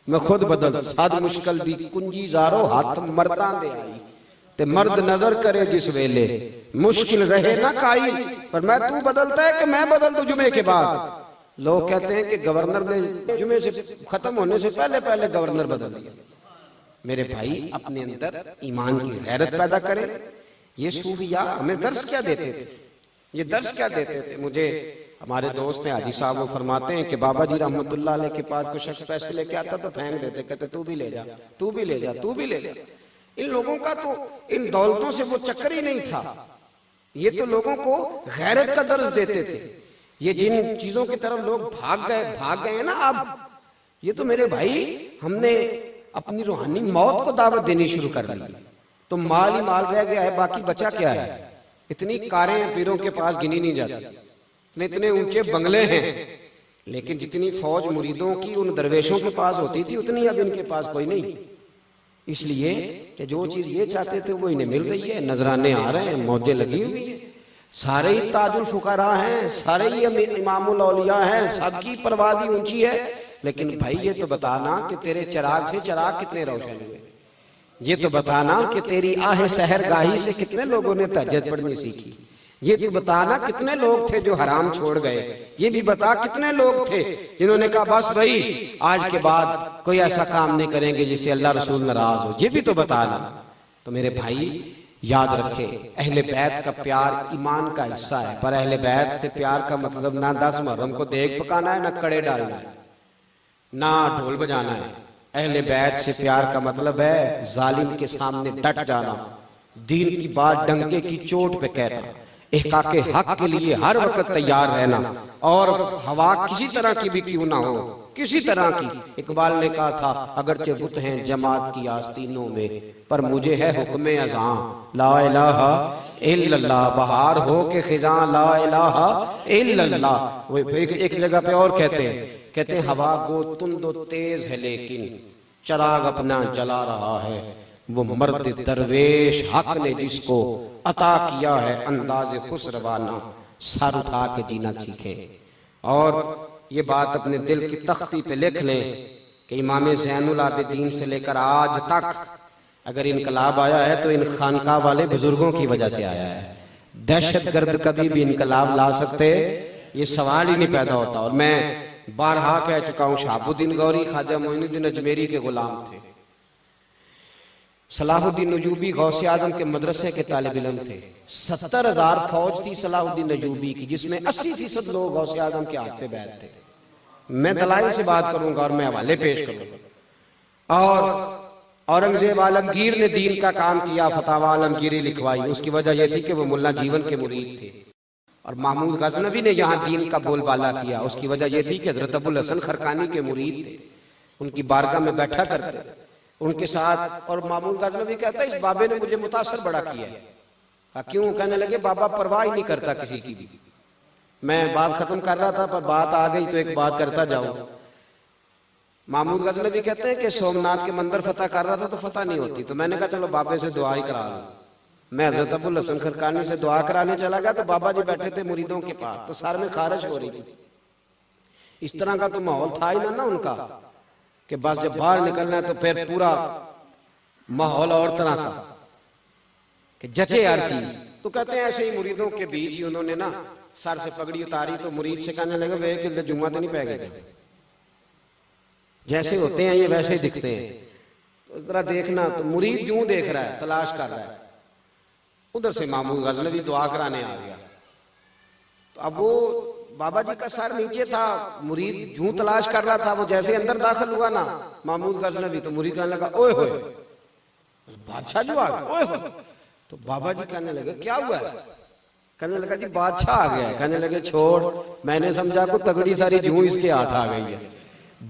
मैं खुद बदल। साध मुश्किल दी कुंजी जारो हाथ मर्दा दे आई, ते मर्द नजर करे जिस वेले, मुश्किल रहे ना काई। पर मैं तू बदलता है कि मैं बदल दूं जुमे के बाद। लोग कहते हैं कि गवर्नर ने जुमे से खत्म होने से पहले पहले गवर्नर बदल दिया। मेरे भाई अपने अंदर ईमान की गैरत पैदा करें। ये सूफिया हमें दर्स क्या देते थे, ये दर्स क्या देते थे। मुझे हमारे दोस्त हाजी साहब वो फरमाते हैं कि बाबा जी रहमतुल्लाह अलैह के पास कोई शख्स पैसे लेके आता तो फेंक देते, कहते तू भी ले जा, तू भी ले जा, तू भी ले जा। इन लोगों का तो इन दौलतों से वो चक्कर ही नहीं था, ये तो लोगों को गैरत का दर्ज देते थे। ये जिन चीजों की तरफ लोग भाग गए ना अब, ये तो मेरे भाई हमने अपनी रूहानी मौत को दावत देनी शुरू कर दी। तो माल ही माल रह गया है, बाकी बचा क्या है। इतनी कारें पीरों के पास गिनी नहीं जाती, इतने ऊंचे बंगले हैं, लेकिन जितनी फौज मुरीदों की उन दरवेशों के पास होती थी उतनी अब इनके पास कोई नहीं। इसलिए कि जो चीज ये चाहते थे वो इन्हें मिल रही है, नजराने आ रहे हैं, मौजें लगी हुई है, सारे ही ताजुल फुकरा हैं, सारे ही इमामुल औलिया हैं, सबकी परवाज़ी ऊंची है। लेकिन भाई ये तो बताना कि तेरे चिराग से चिराग कितने रोशन हुए, ये तो बताना कि तेरी आहे सहर गाही से कितने लोगों ने तहज्जुद पढ़नी सीखी, ये तू बता ना कितने लोग थे जो हराम छोड़ गए, ये भी बता कितने लोग थे जिन्होंने कहा बस भाई आज के बाद कोई ऐसा काम नहीं करेंगे जिससे अल्लाह रसूल नाराज हो, ये भी तो बता ना। तो मेरे भाई याद रखे, अहले बैत का प्यार ईमान का हिस्सा है, पर अहले बैत से प्यार का मतलब ना 10 मुहर्रम को देग पकाना है, ना कड़े डालना है, ना ढोल बजाना है। अहले बैत से प्यार का मतलब है जालिम के सामने डट जाना, दीन की बात डंके की चोट पे कहना, इहकाके हक के लिए हर वक्त तैयार रहना, और हवा किसी तरह की भी क्यों ना हो, किसी तरह की। इकबाल ने कहा था अगरचे बुत हैं जमात की आस्तीनों में, पर मुझे है हुक्म अज़ां ला इलाहा इल्लल्लाह, बहार हो के खिजां ला इलाहा इल्लल्लाह। वो फिर एक जगह पे और कहते हैं हवा गो तुंदो तेज है लेकिन चराग अपना जला रहा है, वो मर्द दरवेश हक ने जिसको अता किया है अंदाज़े खुसरवाना, सर उठा के जीना सीखे। और ये बात अपने दिल की तख्ती पे लिख लें कि इमाम ज़ैनुल आबिदीन से लेकर आज तक अगर इनकलाब आया है तो इन खानका वाले बुजुर्गों की वजह से आया है। दहशतगर्द कभी भी इनकलाब ला सकते, ये सवाल ही नहीं पैदा होता। और मैं बारहा कह चुका हूँ, शहाबुद्दीन गौरी ख्वाजा मोइनुद्दीन अजमेरी के गुलाम थे, सलाहुद्दीन नजूबी गौसे आजम के मदरसे के तालिब इल्म थे। 70,000 फौज थी सलाहुद्दीन नजूबी की, जिसमें 80% लोग गौसे आजम के हाथ पे बैठ थे। मैं दलाइल से बात करूंगा और मैं हवाले पेश करूंगा। और औरंगजेब आलमगीर ने दीन का काम किया, फतावा आलमगीरी लिखवाई, उसकी वजह यह थी कि वो मुल्ला जीवन के मुरीद थे। और महमूद गजनवी ने यहाँ दीन का बोलबाला किया, उसकी वजह यह थी कि हजरत अबुल हसन खरकानी के मुरीद थे, उनकी बारगाह में बैठा करते उनके साथ। और महमूद गजनवी कहता है इस बाबे ने मुझे मुतासर बड़ा किया है। क्यों? कहने लगे बाबा परवाह ही नहीं करता किसी की भी। मैं बात खत्म कर रहा था पर बात आ गई तो एक बात करता जाऊं। महमूद गजनवी कहते हैं कि सोमनाथ के मंदिर फतह कर रहा था तो फतह नहीं होती, तो मैंने कहा चलो बाबे से दुआ ही करा लूं। मैं हजरत अबुल हसन खरकानी से दुआ कराने चला गया तो बाबा जी बैठे थे मुरीदों के पास, तो सर में खारिश हो रही थी। इस तरह का तो माहौल था ही ना उनका कि बस जब बाहर निकलना है तो फिर पूरा माहौल और तरह का कि जचे हर चीज। तो कहते हैं ऐसे ही मुरीदों के बीच ही उन्होंने ना सर से पगड़ी उतारी तो मुरीद से कहने लगे वे कि जुम्मा तो नहीं पै गए, जैसे होते हैं ये वैसे ही दिखते हैं, तो जरा देखना। तो मुरीद यूं देख रहा है, तलाश कर रहा है। उधर से महमूद गजनवी दुआ कराने आ गया। तो अब वो बाबा जी का सर नीचे था, मुरीद यूं तलाश कर रहा था। वो जैसे अंदर दाखिल हुआ ना महमूद गजनवी, तो मुरीद कहने लगा ओए होए बादशाह जो आ गया, ओए होए। तो बाबा जी कहने लगे क्या हुआ है? कहने लगा जी बादशाह आ गया है। कहने लगे छोड़, मैंने समझा को तगड़ी सारी जूं इसके हाथ आ गई है,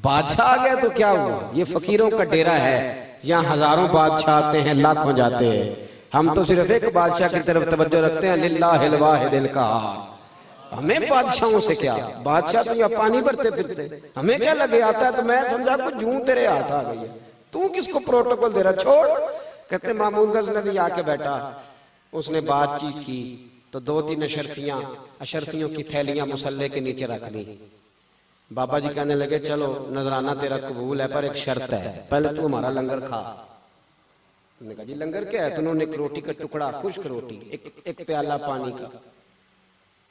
बादशाह आ गया तो क्या हुआ? ये फकीरों का डेरा है, यहाँ हजारों बादशाह आते हैं, लाखों जाते हैं। हम तो सिर्फ एक बादशाह की तरफ तवज्जो रखते हैं, लिल्लाहिल वाहिदिल कहार। हमें बादशाहों से क्या, बादशाह तो यहाँ पानी भरते फिरते, हमें क्या लगे आता है। तो मैं समझा को जूं तेरे हाथ आ गई है, तू किसको प्रोटोकॉल दे रहा, छोड़। कहते महमूद गजनवी आके बैठा, उसने बातचीत की तो 2-3 अशरफियों की थैलियां मुसल्ले के नीचे रख ली। बाबा जी कहने लगे चलो नजराना तेरा कबूल है पर एक शर्त है, पहले तू हमारा लंगर खा। उन्होंने कहा जी लंगर क्या है? तो उन्होंने एक रोटी का टुकड़ा, खुश्क रोटी, एक प्याला पानी का।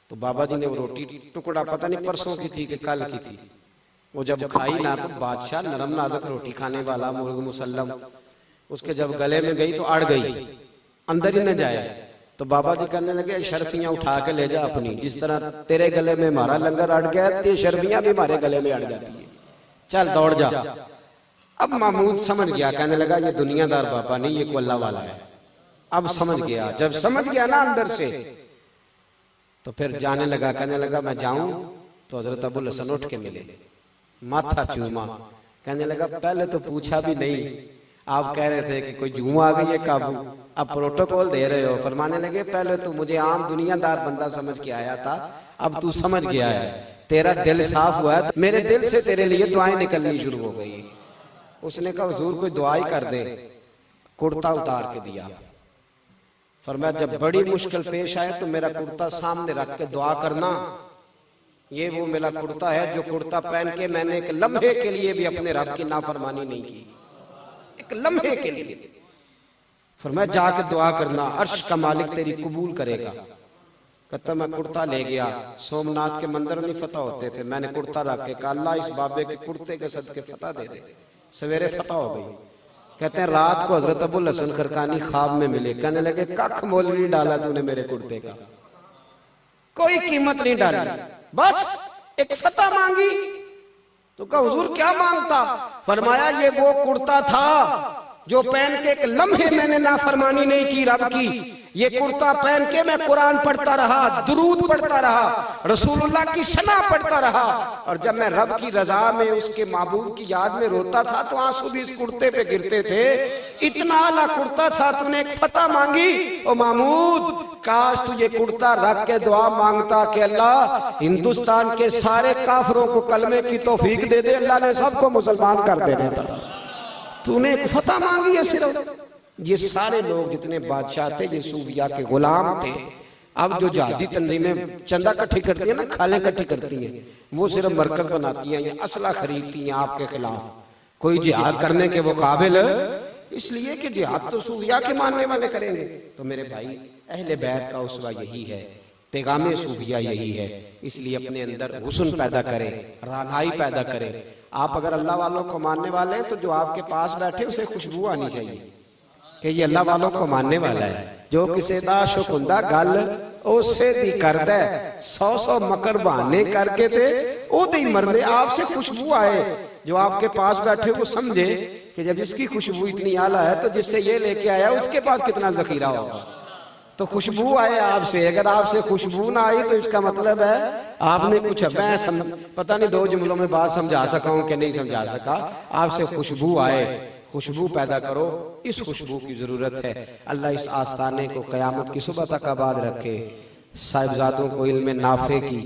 तो बाबा जी ने वो रोटी टुकड़ा पता नहीं परसों की थी कि कल की थी, वो जब खाई ना तो बादशाह नरम नाजुक रोटी खाने वाला मुर्ग मुसल्लम, उसके जब गले में गई तो अड़ गई, अंदर ही न जाए। तो बाबा जी कहने लगे शर्फियां उठा के ले जा अपनी, जिस तरह तेरे गले में हमारा लंगर अड़ गया ये शर्फियां भी हमारे गले में अड़ जाती है, चल दौड़ जा। अब महमूद समझ गया, कहने लगा ये दुनियादार बाबा नहीं, ये कोई अल्लाह वाला है। अब समझ गया, जब समझ गया ना अंदर से तो फिर जाने लगा। कहने लगा मैं जाऊं तो हजरत अबुल हसन उठ के मिले, माथा चूमा। कहने लगा पहले तो पूछा भी नहीं, आप कह रहे थे कि कोई जूम आ गई है काबू, अब प्रोटोकॉल दे रहे हो। फरमाने लगे पहले तो मुझे आम दुनियादार बंदा समझ के आया था, अब तू समझ गया है, तेरा दिल साफ हुआ है, मेरे दिल से तेरे लिए दुआएं निकलनी शुरू हो गई। उसने कहा हुजूर कोई दुआ ही कर दे, कुर्ता उतार के दिया। फरमाया जब बड़ी मुश्किल पेश आए तो मेरा कुर्ता सामने रख के दुआ करना, ये वो मेरा कुर्ता है जो कुर्ता पहन के मैंने एक लम्हे के लिए भी अपने रब की नाफरमानी नहीं की, एक लम्हे के लिए। फरमाया जाके दुआ करना, अर्श का मालिक तेरी कबूल करेगा। कहता मैं कुर्ता ले गया, सोमनाथ के मंदिर नहीं फतह होते थे, मैंने कुर्ता रख के कहा अल्लाह इस बाबे के कुर्ते के सदके फतह दे दे। सवेरे फतह हो गई। कहते हैं रात को हजरत अबुल हसन खरकानी ख्वाब में मिले, कहने लगे कख मोल नहीं डाला तूने मेरे कुर्ते का, कोई कीमत नहीं डाली, बस एक फतह मांगी। तो कहा हुजूर क्या मांगता? फरमाया ये वो कुर्ता था जो पहन के एक लम्हे मैंने नाफरमानी नहीं की रब की। ये कुर्ता पहन के मैं कुरान पढ़ता रहा, दुरूद पढ़ता रहा, रसूलुल्लाह की सना पढ़ता रहा, और जब मैं रब की रजा में उसके महबूब की याद में रोता था तो आंसू भी इस कुर्ते पे गिरते थे। इतना आला कुर्ता था, तूने एक फतह मांगी। ओ महमूद काश तू ये कुर्ता रख के दुआ मांगता कि अल्लाह हिंदुस्तान के सारे काफरों को कलमे की तौफीक दे दे, अल्लाह ने सबको मुसलमान कर देना था। तूने एक फतह मांगी है सिर्फ। ये सारे लोग जितने बादशाह थे ये सूफिया के गुलाम थे। अब जो जहादी तंजीमें चंदा इकट्ठी करती है ना, खाले इकट्ठी करती हैं, वो सिर्फ मरकज बनाती हैं या असला खरीदती हैं आपके खिलाफ। कोई जिहाद करने के वो काबिल इसलिए कि जिहाद तो सूफिया के मानने वाले करेंगे। तो मेरे भाई अहले बैत का उसवा यही है, पैगाम सूफिया यही है। इसलिए अपने अंदर हुस्न पैदा करें, रानाई पैदा करें। आप अगर अल्लाह वालों को मानने वाले हैं तो जो आपके पास बैठे उसे खुशबू आनी चाहिए कि ये अल्लाह वालों को मानने वाला है। जो किसी दा शुकुंदा गल उसे दी करदा है, 100 मकर बहाने करके थे ओ दी मरने। आपसे खुशबू आए, जो आपके पास बैठे वो समझे कि जब इसकी खुशबू इतनी आला है तो जिससे ये लेके आया उसके पास कितना जखीरा होगा। तो खुशबू आए आपसे, अगर आपसे खुशबू ना आई तो इसका मतलब है आपने कुछ पता नहीं 2 जुमलों में बात समझा सका हूं कि नहीं समझा सका। आपसे खुशबू आए, खुशबू पैदा करो, इस खुशबू की जरूरत है। अल्लाह इस आस्ताने को कयामत की सुबह तक आबाद रखे, साहिबजादों को इल्म नाफे की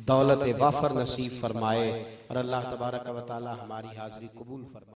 दौलत वाफर नसीब फरमाए, और अल्लाह तबारक व तआला हमारी हाजिरी कबूल फरमाए।